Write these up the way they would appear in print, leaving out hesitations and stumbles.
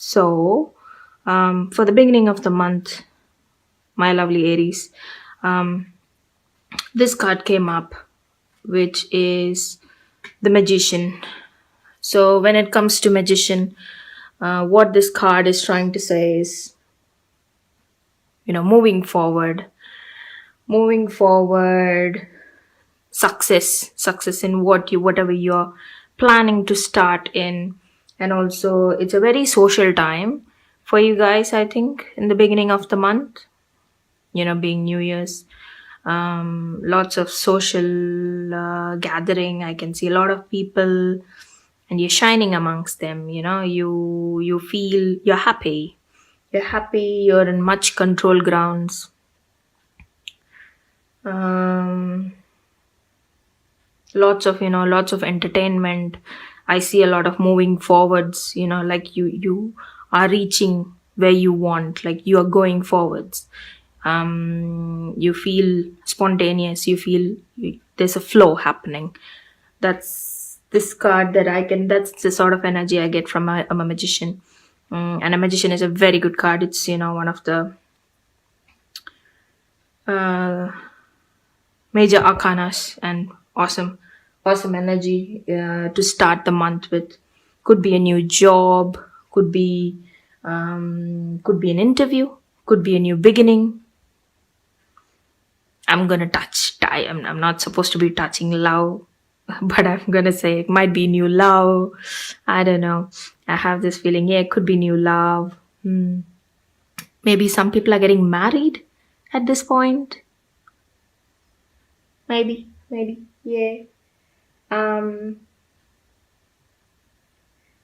So, for the beginning of the month, my lovely Aries, um, this card came up, which is the Magician. So, when it comes to Magician, what this card is trying to say is, moving forward, success in whatever you're planning to start in. And also, it's a very social time for you guys, I think, in the beginning of the month, being New Year's. Lots of social gathering. I can see a lot of people, and you're shining amongst them. You feel you're happy, you're in much control grounds. um, lots of entertainment. I see a lot of moving forwards, like you are reaching where you want, like you are going forwards. You feel spontaneous, there's a flow happening. That's this card that that's the sort of energy I get from a magician. And a magician is a very good card. It's one of the uh, major arcanas, and awesome energy to start the month with. Could be a new job, could be an interview, could be a new beginning. I'm not supposed to be touching love, but I'm gonna say it might be new love. I don't know. I have this feeling, yeah, it could be new love. Maybe some people are getting married at this point. Maybe, yeah. um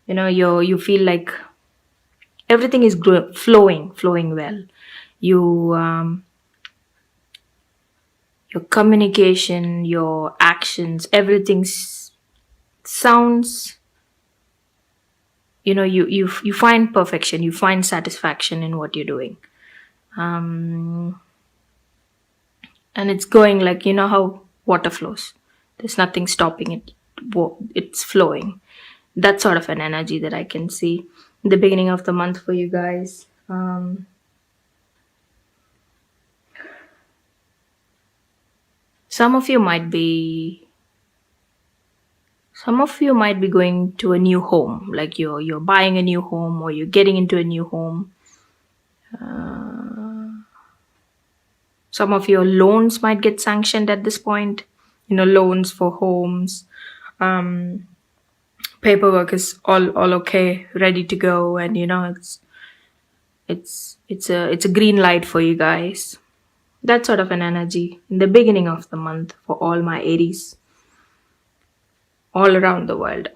you feel like everything is flowing well. You your communication, your actions, everything sounds, you find perfection, you find satisfaction in what you're doing. um and it's going like, how water flows, there's nothing stopping it. It's flowing. That sort of an energy that I can see in the beginning of the month for you guys. Some of you might be going to a new home, like you're buying a new home, or you're getting into a new home. Some of your loans might get sanctioned at this point, loans for homes. Paperwork is all okay, ready to go, and it's a green light for you guys. That sort of an energy in the beginning of the month for all my Aries, all around the world,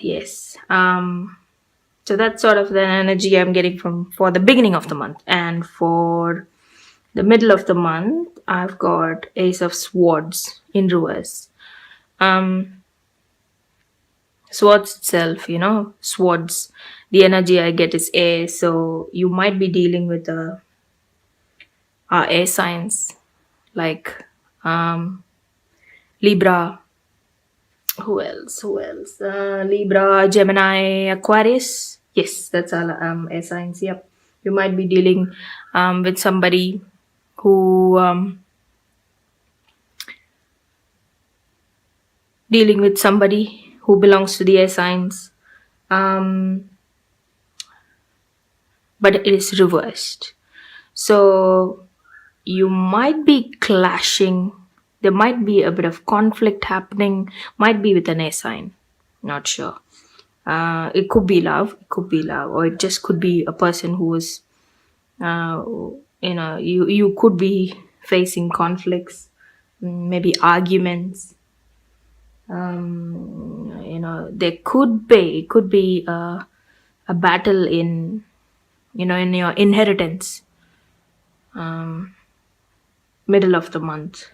yes. So that's sort of the energy I'm getting from for the beginning of the month. And for the middle of the month, I've got Ace of Swords in reverse. Swords itself, swords, the energy I get is air. So you might be dealing with air signs, like Libra. Who else? Libra, Gemini, Aquarius. Yes, that's all air signs. Yep. You might be dealing with somebody who belongs to the air signs. But it is reversed. So you might be clashing. There might be a bit of conflict happening. Might be with an air sign. Not sure. It could be love. Or it just could be a person who is, you could be facing conflicts, maybe arguments. There could be a battle in your inheritance, middle of the month.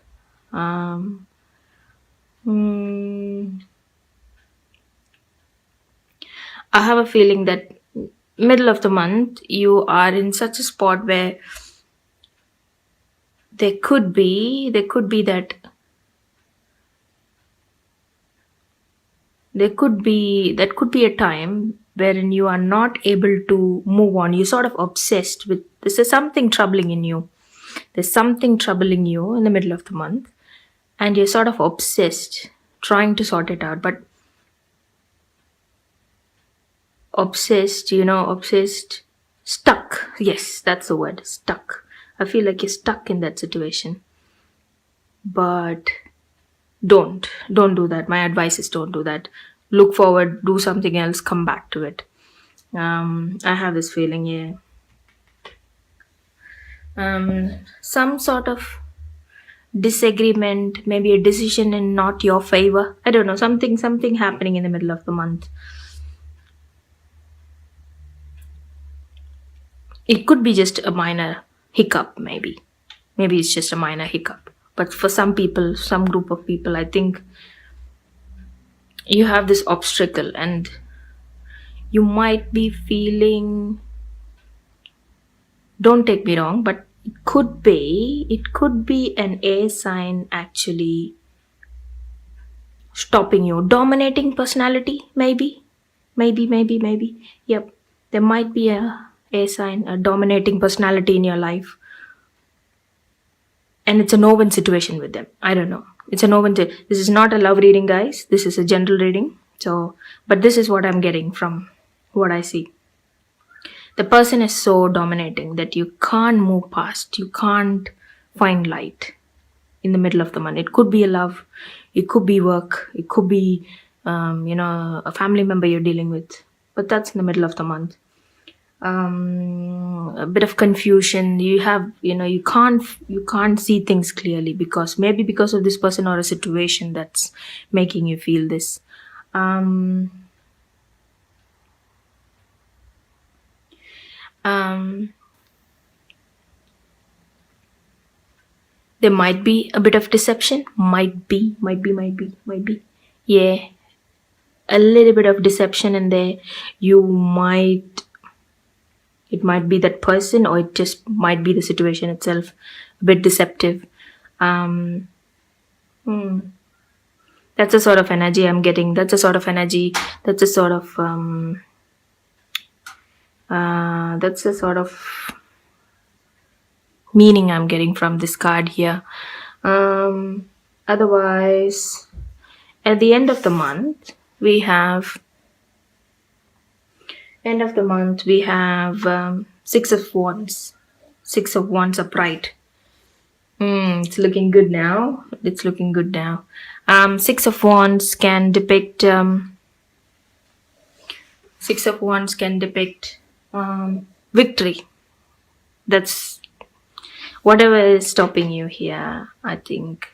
I have a feeling that middle of the month you are in such a spot where there could be that that could be a time wherein you are not able to move on. You're sort of obsessed with this is something troubling in you. There's something troubling you in the middle of the month, and you're sort of obsessed trying to sort it out. But obsessed, obsessed, stuck. Yes, that's the word, stuck. I feel like you're stuck in that situation. But don't do that. My advice is don't do that. Look forward, do something else, come back to it. I have this feeling, yeah. Some sort of disagreement, maybe a decision in not your favor. I don't know, something happening in the middle of the month. It could be just a minor hiccup, maybe. Maybe it's just a minor hiccup. But for some people, some group of people, I think you have this obstacle and you might be feeling, don't take me wrong, but it could be an air sign actually stopping you. Dominating personality, maybe. Yep. There might be a air sign, a dominating personality in your life. And it's a no-win situation with them. I don't know. It's a no-win. This is not a love reading, guys. This is a general reading. So, but this is what I'm getting from what I see. The person is so dominating that you can't move past. You can't find light in the middle of the month. It could be a love. It could be work. It could be, a family member you're dealing with. But that's in the middle of the month. A bit of confusion. You can't see things clearly because of this person or a situation that's making you feel this. There might be a bit of deception. Might be. Yeah, a little bit of deception in there. It might be that person, or it just might be the situation itself, a bit deceptive. That's a sort of energy I'm getting. That's a sort of energy. That's a sort of meaning I'm getting from this card here. Otherwise, at the end of the month, we have Six of Wands. Six of Wands upright. It's looking good now. Six of Wands can depict victory. That's whatever is stopping you here. I think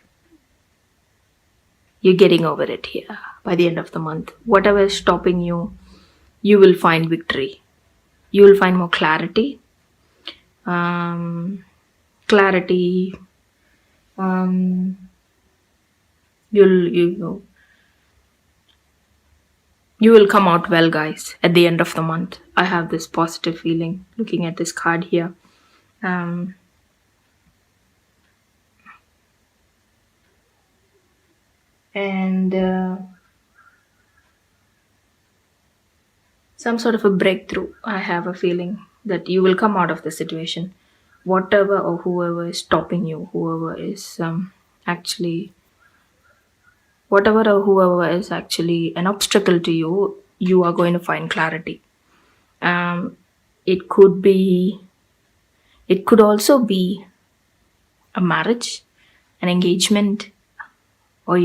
you're getting over it here by the end of the month. Whatever is stopping you, you will find victory. You will find more clarity. You will come out well, guys, at the end of the month. I have this positive feeling looking at this card here. Some sort of a breakthrough. I have a feeling that you will come out of the situation. Whatever or whoever is stopping you, whoever is actually an obstacle to you, you are going to find clarity. It could also be a marriage, an engagement, or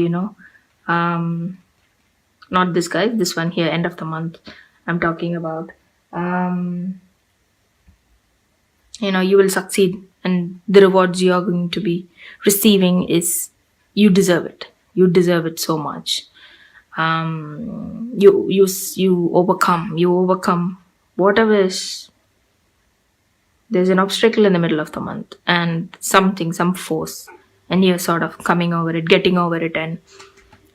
not this guy, this one here, end of the month I'm talking about. You will succeed, and the rewards you are going to be receiving is, you deserve it so much. You overcome whatever is. There's an obstacle in the middle of the month and some force, and you're sort of coming over it, getting over it, and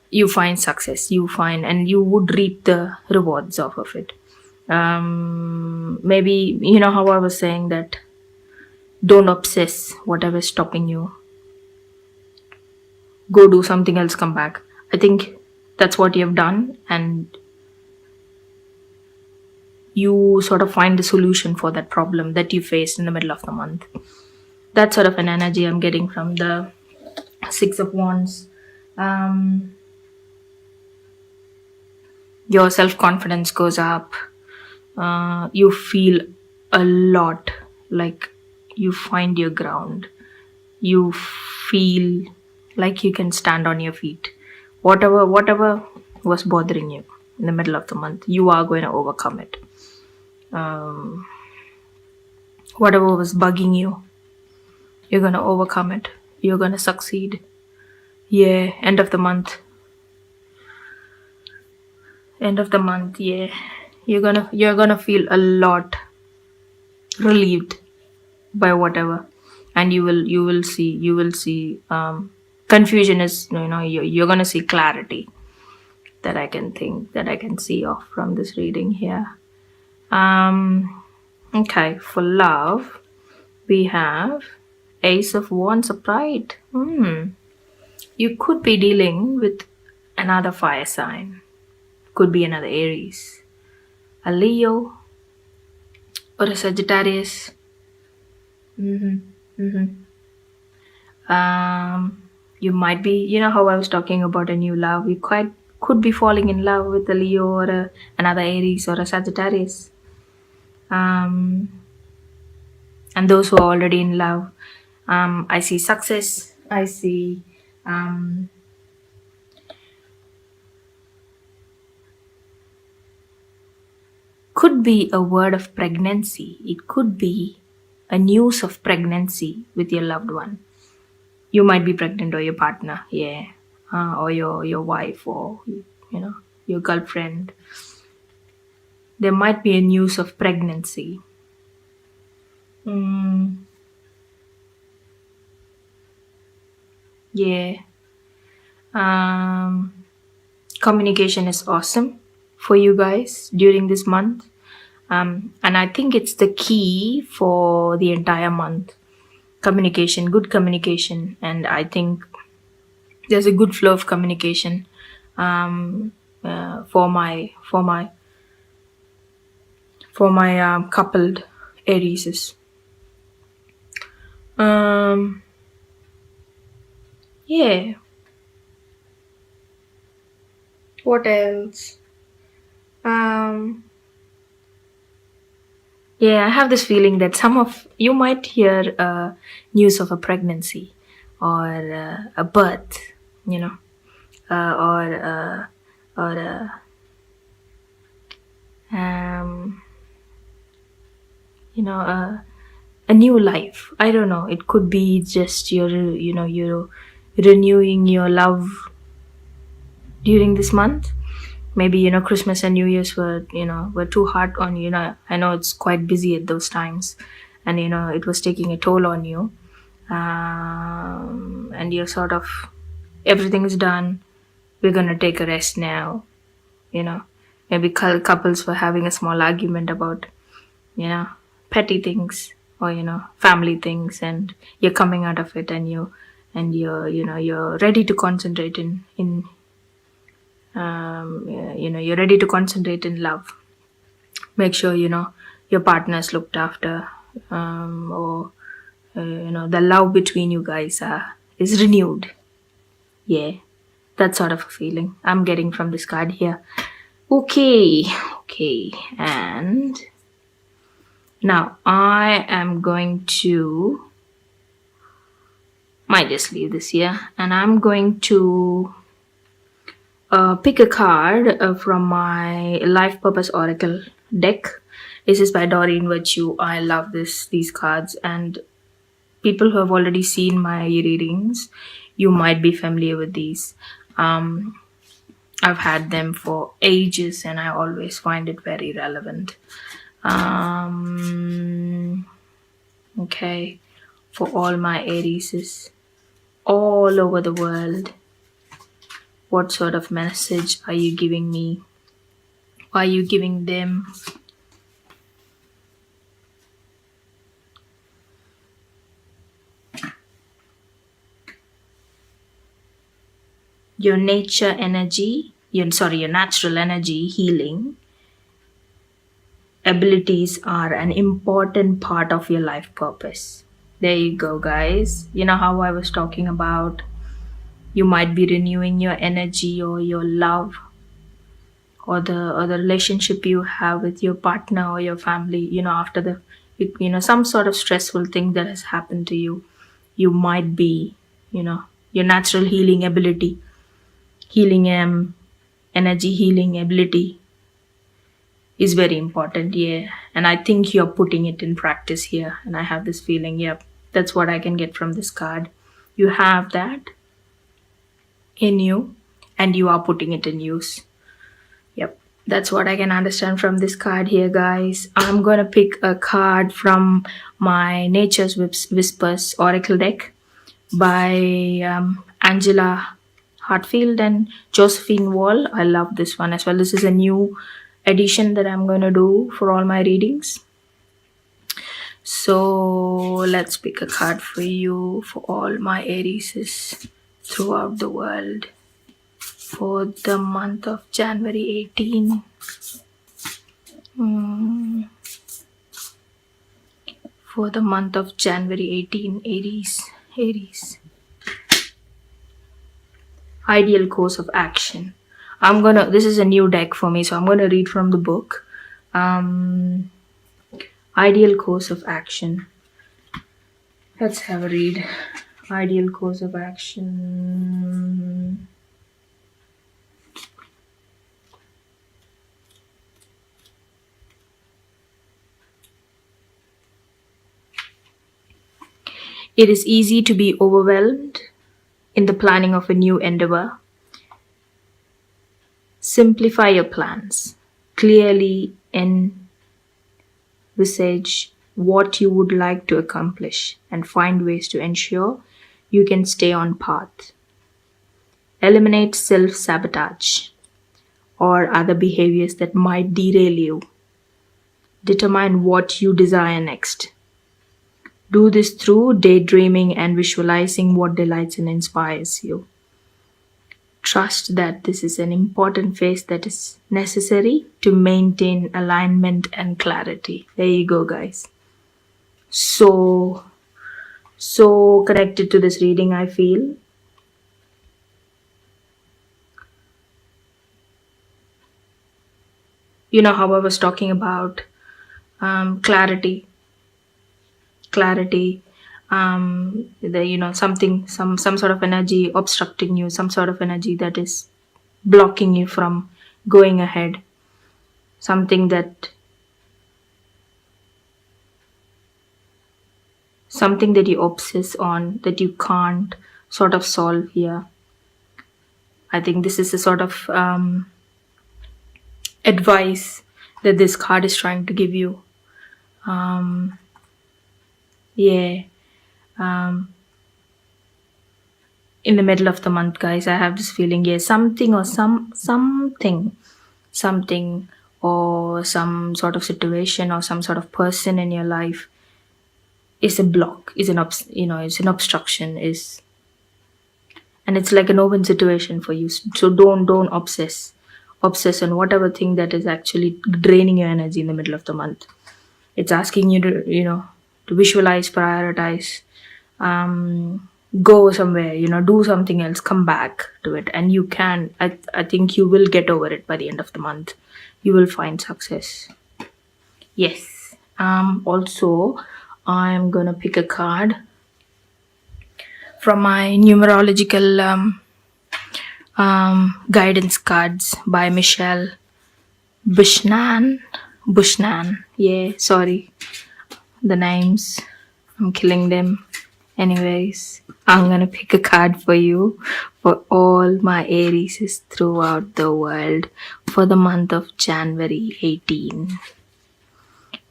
you find success. And you would reap the rewards off of it. Maybe how I was saying that don't obsess whatever is stopping you. Go do something else, come back. I think that's what you've done, and you sort of find the solution for that problem that you faced in the middle of the month. That's sort of an energy I'm getting from the Six of Wands. um, your self-confidence goes up. You feel a lot, like you find your ground. You feel like you can stand on your feet. Whatever was bothering you in the middle of the month, you are going to overcome it. Whatever was bugging you, you're going to overcome it. You're going to succeed. Yeah, end of the month, yeah, you're gonna feel a lot relieved by whatever. And you will see confusion is, you're gonna see clarity. That I can see off from this reading here. Okay, for love we have Ace of Wands upright. You could be dealing with another fire sign. Could be another Aries, a Leo, or a Sagittarius. You might be, how I was talking about a new love. You quite could be falling in love with a Leo or another Aries or a Sagittarius. And those who are already in love, I see success. I see could be a word of pregnancy. It could be a news of pregnancy with your loved one. You might be pregnant, or your partner, yeah, or your wife, or your girlfriend. There might be a news of pregnancy. Yeah. Communication is awesome for you guys during this month. And I think it's the key for the entire month. Communication, good communication. And I think there's a good flow of communication for my coupled Aries. Yeah. What else? Yeah, I have this feeling that some of you might hear news of a pregnancy, or a birth, you know, or um, a new life. I don't know. It could be just you're renewing your love during this month. Maybe Christmas and New Year's were too hard on you. I know it's quite busy at those times, and it was taking a toll on you. And you're sort of, everything is done. We're gonna take a rest now. You know, maybe couples were having a small argument about petty things, or family things, and you're coming out of it, and you're ready to concentrate in you're ready to concentrate in love. Make sure your partner's looked after, or the love between you guys is renewed. Yeah, that sort of a feeling I'm getting from this card here. Okay, and now I am going to, might just leave this here, and I'm going to pick a card from my Life Purpose Oracle deck. This is by Doreen Virtue. I love these cards, and people who have already seen my readings, you might be familiar with these. I've had them for ages, and I always find it very relevant. Okay, for all my Aries all over the world, what sort of message are you giving me? Are you giving them? Your natural energy healing, abilities are an important part of your life purpose. There you go, guys. You know how I was talking about you might be renewing your energy or your love or the relationship you have with your partner or your family, after the some sort of stressful thing that has happened to you. You might be, your natural healing ability, healing energy healing ability is very important. Yeah, and I think you're putting it in practice here, and I have this feeling, yep, that's what I can get from this card. You have that in you, and you are putting it in use. Yep, that's what I can understand from this card here, guys. I'm gonna pick a card from my Nature's Whispers Oracle deck by Angela Hartfield and Josephine Wall. I love this one as well. This is a new edition that I'm gonna do for all my readings. So let's pick a card for you for all my Aries throughout the world for the month of January 18. For the month of January 18, Aries. Ideal course of action. This is a new deck for me, so I'm gonna read from the book. Ideal course of action. Let's have a read. Ideal course of action. It is easy to be overwhelmed in the planning of a new endeavor. Simplify your plans. Clearly envisage what you would like to accomplish and find ways to ensure you can stay on path. Eliminate self-sabotage or other behaviors that might derail you. Determine what you desire next. Do this through daydreaming and visualizing what delights and inspires you. Trust that this is an important phase that is necessary to maintain alignment and clarity. There you go, guys. So connected to this reading, I feel. You know how I was talking about clarity, some sort of energy obstructing you, some sort of energy that is blocking you from going ahead, something that you obsess on that you can't sort of solve here. I think this is a sort of advice that this card is trying to give you. Yeah. In the middle of the month, guys, I have this feeling, yeah, something or something or some sort of situation or some sort of person in your life is a block, is it's an obstruction, and it's like an open situation for you. So don't obsess on whatever thing that is actually draining your energy in the middle of the month. It's asking you to to visualize, prioritize, go somewhere, do something else, come back to it, and you can. I think you will get over it by the end of the month. You will find success. Yes. Also, I'm gonna pick a card from my numerological guidance cards by Michelle Bushnan. Yeah, sorry, the names, I'm killing them. Anyways, I'm gonna pick a card for you for all my Aries throughout the world for the month of January 18.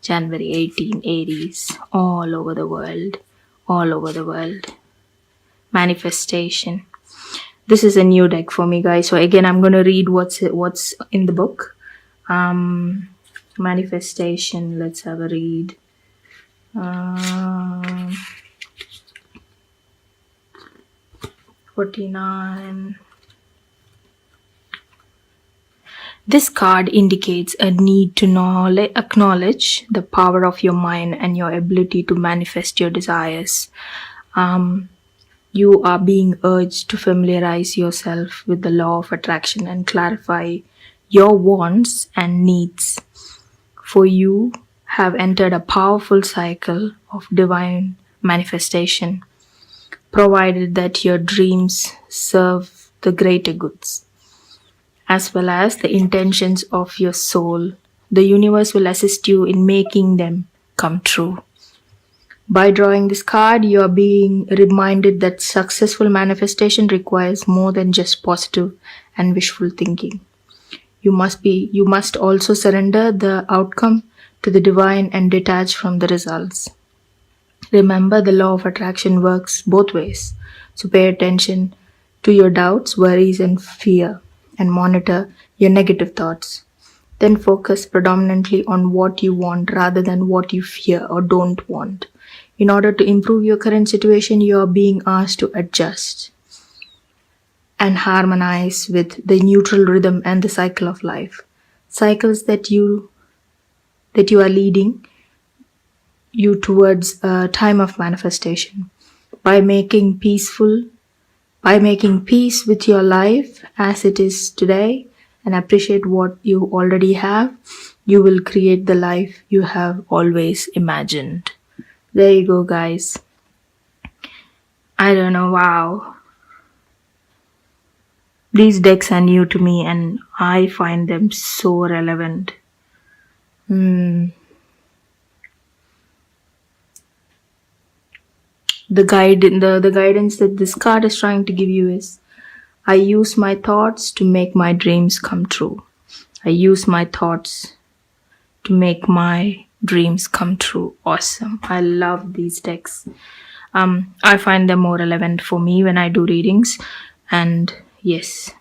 January 18, Aries, all over the world. Manifestation. This is a new deck for me, guys. So again, I'm gonna read what's in the book. Manifestation. Let's have a read. 49. This card indicates a need to acknowledge the power of your mind and your ability to manifest your desires. Um, you are being urged to familiarize yourself with the law of attraction and clarify your wants and needs. For you have entered a powerful cycle of divine manifestation, provided that your dreams serve the greater goods as well as the intentions of your soul. The universe will assist you in making them come true. By drawing this card, you are being reminded that successful manifestation requires more than just positive and wishful thinking. You must also surrender the outcome to the divine and detach from the results. Remember, the law of attraction works both ways. So pay attention to your doubts, worries, and fear, and monitor your negative thoughts. Then focus predominantly on what you want rather than what you fear or don't want. In order to improve your current situation, you are being asked to adjust and harmonize with the neutral rhythm and the cycle of life. Cycles that you are leading you towards a time of manifestation. By making peaceful by making peace with your life as it is today and appreciate what you already have, you will create the life you have always imagined. There you go, guys. I don't know, wow. These decks are new to me and I find them so relevant. The guidance that this card is trying to give you is, I use my thoughts to make my dreams come true. I use my thoughts to make my dreams come true. Awesome. I love these decks. I find them more relevant for me when I do readings. And yes,